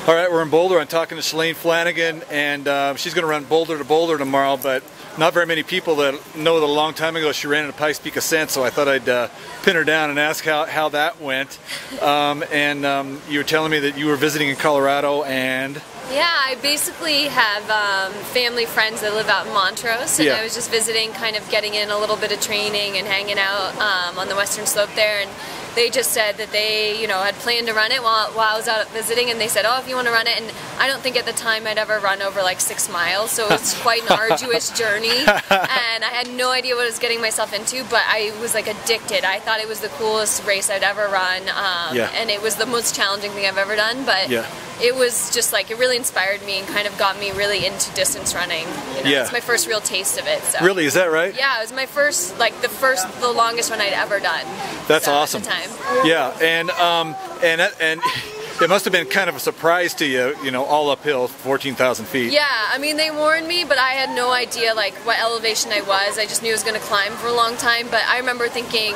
All right, we're in Boulder. I'm talking to Shalane Flanagan, and she's going to run Boulder to Boulder tomorrow, but not very many people that know that a long time ago she ran in a Pikes Peak Ascent, so I thought I'd pin her down and ask how that went. You were telling me that you were visiting in Colorado, and... Yeah, I basically have family friends that live out in Montrose, and I was just visiting, kind of getting in a little bit of training and hanging out on the western slope there, and they just said that they, had planned to run it while I was out visiting, and they said, oh, if you want to run it, and I don't think at the time I'd ever run over like 6 miles, so it was quite an arduous journey, and I had no idea what I was getting myself into, but I was like addicted. I thought it was the coolest race I'd ever run, and it was the most challenging thing I've ever done, but it was just like, it really inspired me and kind of got me really into distance running. It's my first real taste of it. So. Really, is that right? Yeah, it was my first, the longest one I'd ever done. That's awesome. At the time. Yeah, and it must have been kind of a surprise to you, all uphill, 14,000 feet. Yeah, I mean, they warned me, but I had no idea like what elevation I was. I just knew I was going to climb for a long time, but I remember thinking,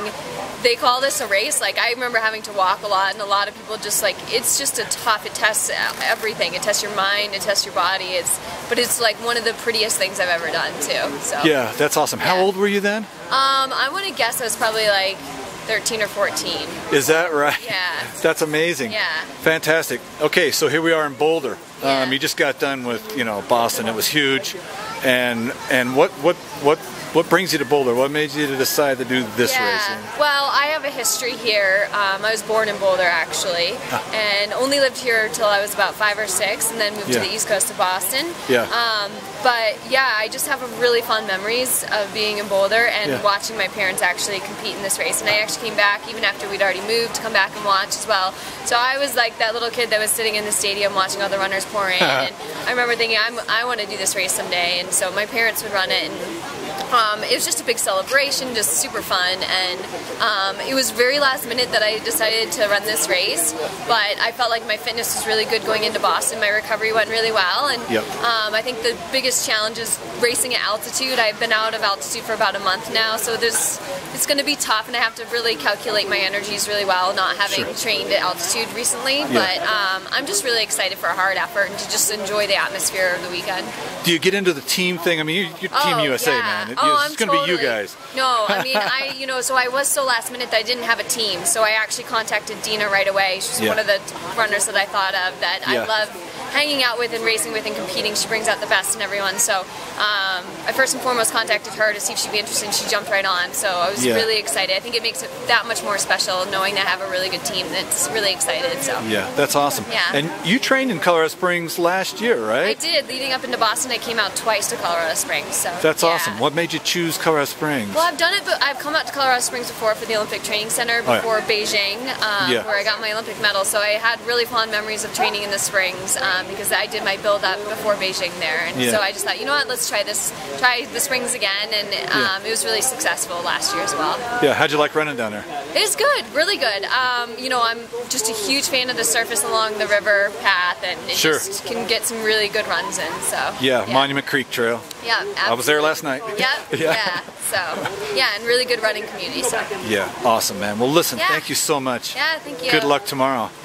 they call this a race. Like, I remember having to walk a lot, and a lot of people just like, it's just a tough, it tests everything. It tests your mind, it tests your body, but it's like one of the prettiest things I've ever done too. So yeah, that's awesome. How old were you then? I want to guess I was probably like 13 or 14. Is that right? Yeah. That's amazing. Yeah. Fantastic. Okay, so here we are in Boulder. Yeah. You just got done with, Boston. It was huge. And what brings you to Boulder? What made you to decide to do this race? Well, I have a history here. I was born in Boulder, actually, and only lived here till I was about 5 or 6, and then moved to the east coast of Boston. But yeah, I just have really fond memories of being in Boulder and watching my parents actually compete in this race. And I actually came back even after we'd already moved to come back and watch as well. So I was like that little kid that was sitting in the stadium watching all the runners pour in. And I remember thinking, I want to do this race someday. And so my parents would run it, and it was just a big celebration, just super fun, and it was very last minute that I decided to run this race, but I felt like my fitness was really good going into Boston. My recovery went really well, and I think the biggest challenge is racing at altitude. I've been out of altitude for about a month now, so it's going to be tough, and I have to really calculate my energies really well, not having trained at altitude recently, but I'm just really excited for a hard effort and to just enjoy the atmosphere of the weekend. Do you get into the team thing? I mean, you're Team USA, man. It's going to be you guys. No, I mean, so I was so last minute that I didn't have a team, so I actually contacted Dina right away. She's one of the runners that I thought of that I love hanging out with and racing with and competing. She brings out the best in everyone, so I first and foremost contacted her to see if she'd be interested, and she jumped right on, so I was really excited. I think it makes it that much more special knowing that I have a really good team that's really excited. So yeah, that's awesome. Yeah. And you trained in Colorado Springs last year, right? I did. Leading up into Boston, I came out twice to Colorado Springs. So that's awesome. What made you choose Colorado Springs? Well, I've done it, but I've come out to Colorado Springs before for the Olympic Training Center before Beijing, where I got my Olympic medal. So I had really fond memories of training in the Springs because I did my build-up before Beijing there, and so I just thought, you know what, let's try the Springs again, and it was really successful last year as well. Yeah, how'd you like running down there? It was good, really good. I'm just a huge fan of the surface along the river path, and it just can get some really good runs in. So Monument Creek Trail. Yeah, absolutely. I was there last night. So and really good running community. So yeah, awesome, man. Well, listen, thank you so much. Yeah, thank you. Good luck tomorrow.